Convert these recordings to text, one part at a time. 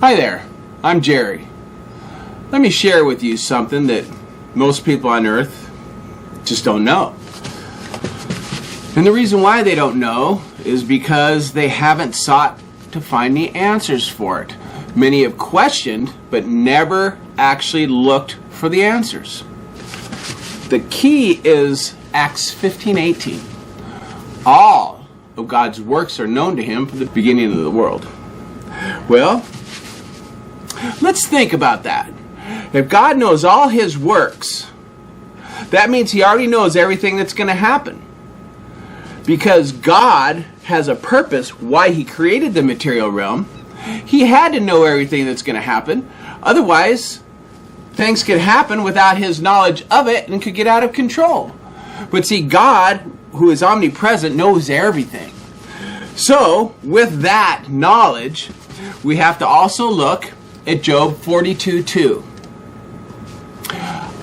Hi there, I'm Jerry. Let me share with you something that most people on earth just don't know. And the reason why they don't know is because they haven't sought to find the answers for it. Many have questioned, but never actually looked for the answers. The key is Acts 15:18. All of God's works are known to him from the beginning of the world. Well, let's think about that. If God knows all his works, that means he already knows everything that's going to happen. Because God has a purpose why he created the material realm, he had to know everything that's going to happen. Otherwise, things could happen without his knowledge of it and could get out of control. But see, God, who is omnipresent, knows everything. So, with that knowledge, we have to also look at Job 42:2.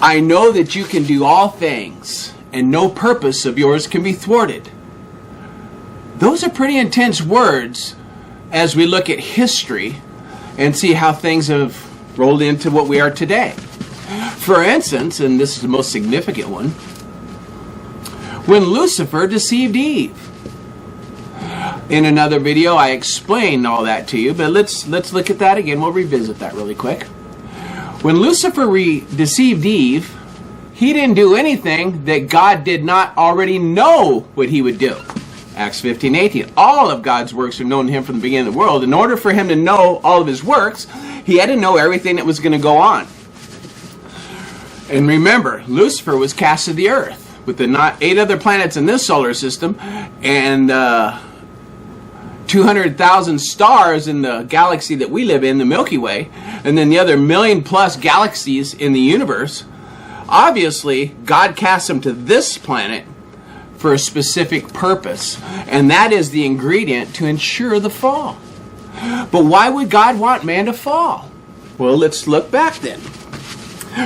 I know that you can do all things, and no purpose of yours can be thwarted. Those are pretty intense words as we look at history and see how things have rolled into what we are today. For instance, and this is the most significant one, when Lucifer deceived Eve. In another video, I explained all that to you, but let's look at that again. We'll revisit that really quick. When Lucifer deceived Eve, he didn't do anything that God did not already know what he would do. Acts 15:18. All of God's works are known to him from the beginning of the world. In order for him to know all of his works, he had to know everything that was going to go on. And remember, Lucifer was cast to the earth with the 8 other planets in this solar system and 200,000 stars in the galaxy that we live in, the Milky Way, and then the other 1,000,000+ galaxies in the universe. Obviously, God cast him to this planet for a specific purpose, and that is the ingredient to ensure the fall. But why would God want man to fall? Well, let's look back then.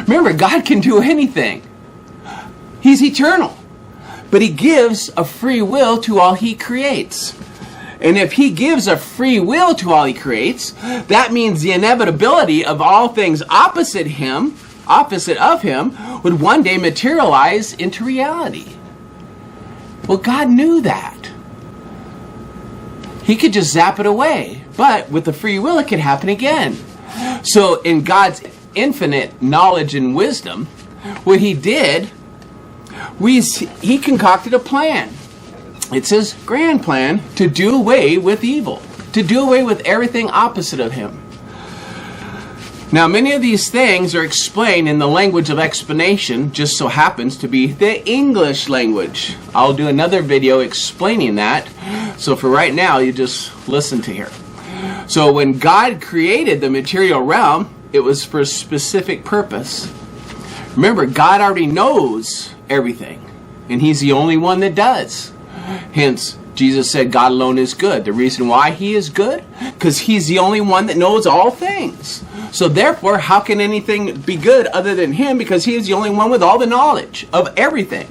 Remember, God can do anything. He's eternal, but he gives a free will to all he creates. And if he gives a free will to all he creates, that means the inevitability of all things opposite of him, would one day materialize into reality. Well, God knew that. He could just zap it away, but with the free will, it could happen again. So in God's infinite knowledge and wisdom, what he did, he concocted a plan. It's his grand plan to do away with evil, to do away with everything opposite of him. Now, many of these things are explained in the language of explanation, just so happens to be the English language. I'll do another video explaining that. So for right now, you just listen to here. So when God created the material realm, it was for a specific purpose. Remember, God already knows everything, and he's the only one that does. Hence, Jesus said God alone is good. The reason why he is good? Because he's the only one that knows all things. So therefore, how can anything be good other than him? Because he is the only one with all the knowledge of everything.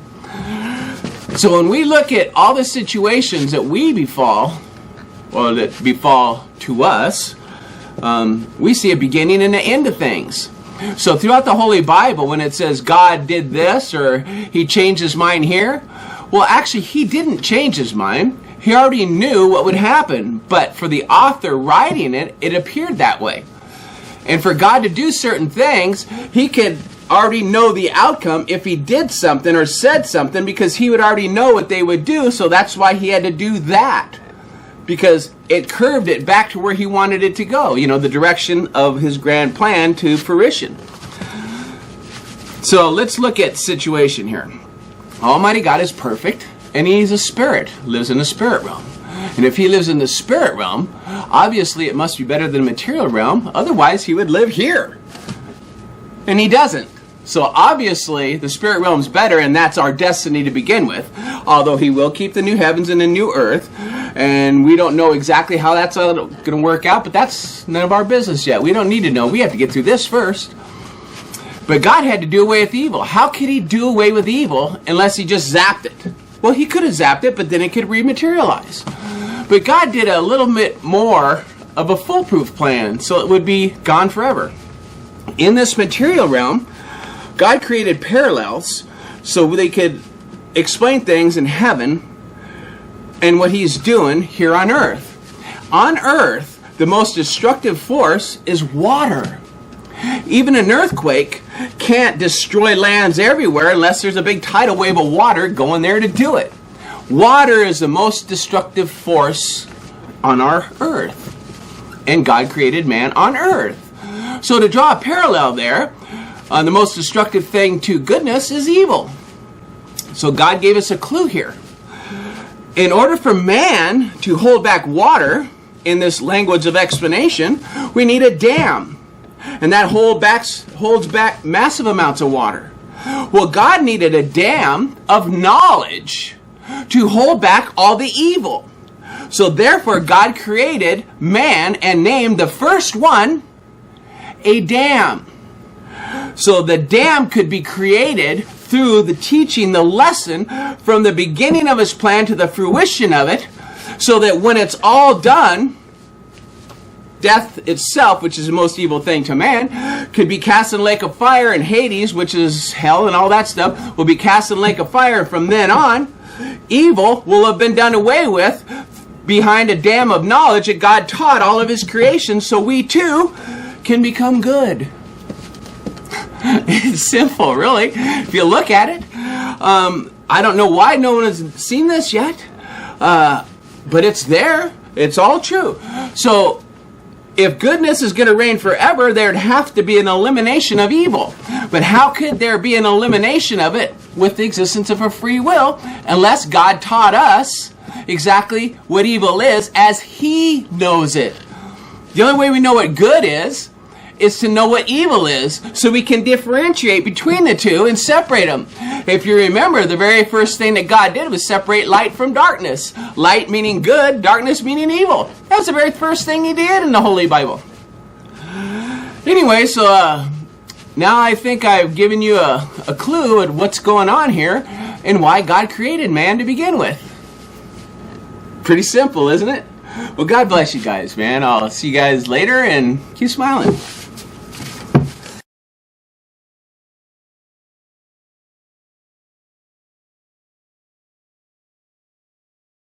So when we look at all the situations that we befall, or that befall to us, we see a beginning and an end of things. So throughout the Holy Bible, when it says God did this or he changed his mind here, well, actually, he didn't change his mind. He already knew what would happen. But for the author writing it, it appeared that way. And for God to do certain things, he could already know the outcome if he did something or said something, because he would already know what they would do. So that's why he had to do that, because it curved it back to where he wanted it to go. You know, the direction of his grand plan to fruition. So let's look at the situation here. Almighty God is perfect, and he's a spirit, lives in the spirit realm. And if he lives in the spirit realm, obviously it must be better than the material realm. Otherwise, he would live here. And he doesn't. So obviously, the spirit realm's better, and that's our destiny to begin with. Although he will keep the new heavens and the new earth. And we don't know exactly how that's going to work out, but that's none of our business yet. We don't need to know. We have to get through this first. But God had to do away with evil. How could he do away with evil unless he just zapped it? Well, he could have zapped it, but then it could rematerialize. But God did a little bit more of a foolproof plan, so it would be gone forever. In this material realm, God created parallels so they could explain things in heaven and what he's doing here on earth. On earth, the most destructive force is water. Even an earthquake can't destroy lands everywhere unless there's a big tidal wave of water going there to do it. Water is the most destructive force on our earth. And God created man on earth. So to draw a parallel there, the most destructive thing to goodness is evil. So God gave us a clue here. In order for man to hold back water, in this language of explanation, we need a dam. And that holds back massive amounts of water. Well, God needed a dam of knowledge to hold back all the evil. So therefore, God created man and named the first one a dam. So the dam could be created through the teaching, the lesson, from the beginning of his plan to the fruition of it, so that when it's all done, death itself, which is the most evil thing to man, could be cast in the lake of fire, and Hades, which is hell and all that stuff, will be cast in the lake of fire. And from then on, evil will have been done away with behind a dam of knowledge that God taught all of his creation, so we too can become good. It's simple, really, if you look at it. I don't know why no one has seen this yet, but it's there. It's all true. So if goodness is going to reign forever, there'd have to be an elimination of evil. But how could there be an elimination of it with the existence of a free will unless God taught us exactly what evil is as he knows it? The only way we know what good is to know what evil is, so we can differentiate between the two and separate them. If you remember, the very first thing that God did was separate light from darkness. Light meaning good, darkness meaning evil. That was the very first thing he did in the Holy Bible. Anyway, so now I think I've given you a clue at what's going on here and why God created man to begin with. Pretty simple, isn't it? Well, God bless you guys, man. I'll see you guys later, and keep smiling.